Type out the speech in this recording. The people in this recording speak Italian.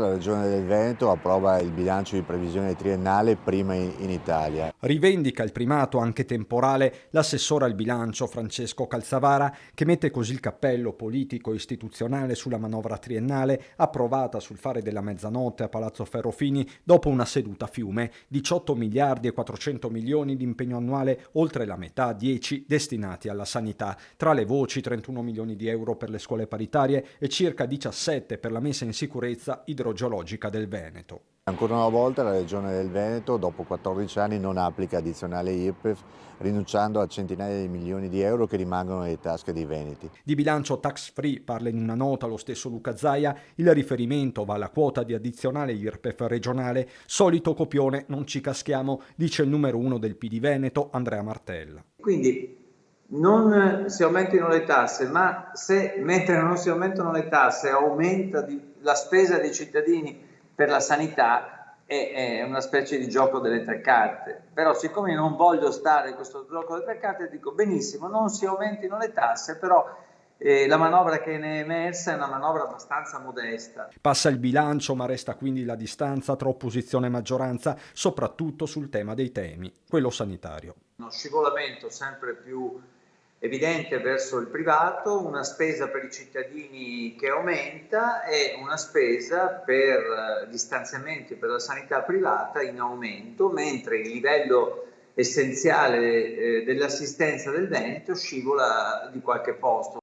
La Regione del Veneto approva il bilancio di previsione triennale prima in Italia. Rivendica il primato anche temporale l'assessore al bilancio Francesco Calzavara, che mette così il cappello politico e istituzionale sulla manovra triennale approvata sul fare della mezzanotte a Palazzo Ferrofini dopo una seduta a fiume. 18 miliardi e 400 milioni di impegno annuale, oltre la metà, 10 destinati alla sanità. Tra le voci 31 milioni di euro per le scuole paritarie e circa 17 per la messa in sicurezza idrogeologica del Veneto. Ancora una volta la Regione del Veneto, dopo 14 anni, non applica addizionale IRPEF, rinunciando a centinaia di milioni di euro che rimangono nelle tasche dei veneti. Di bilancio tax free parla in una nota lo stesso Luca Zaia, il riferimento va alla quota di addizionale IRPEF regionale, solito copione, non ci caschiamo, dice il numero uno del PD Veneto, Andrea Martella. Quindi non si aumentino le tasse, ma se mentre non si aumentano le tasse aumenta la spesa dei cittadini per la sanità, è una specie di gioco delle tre carte. Però siccome non voglio stare in questo gioco delle tre carte, dico benissimo, non si aumentino le tasse, però la manovra che ne è emersa è una manovra abbastanza modesta. Passa il bilancio, ma resta quindi la distanza tra opposizione e maggioranza, soprattutto sul tema dei temi, quello sanitario. Uno scivolamento sempre più evidente verso il privato, una spesa per i cittadini che aumenta e una spesa per gli stanziamenti per la sanità privata in aumento, mentre il livello essenziale dell'assistenza del Veneto scivola di qualche posto.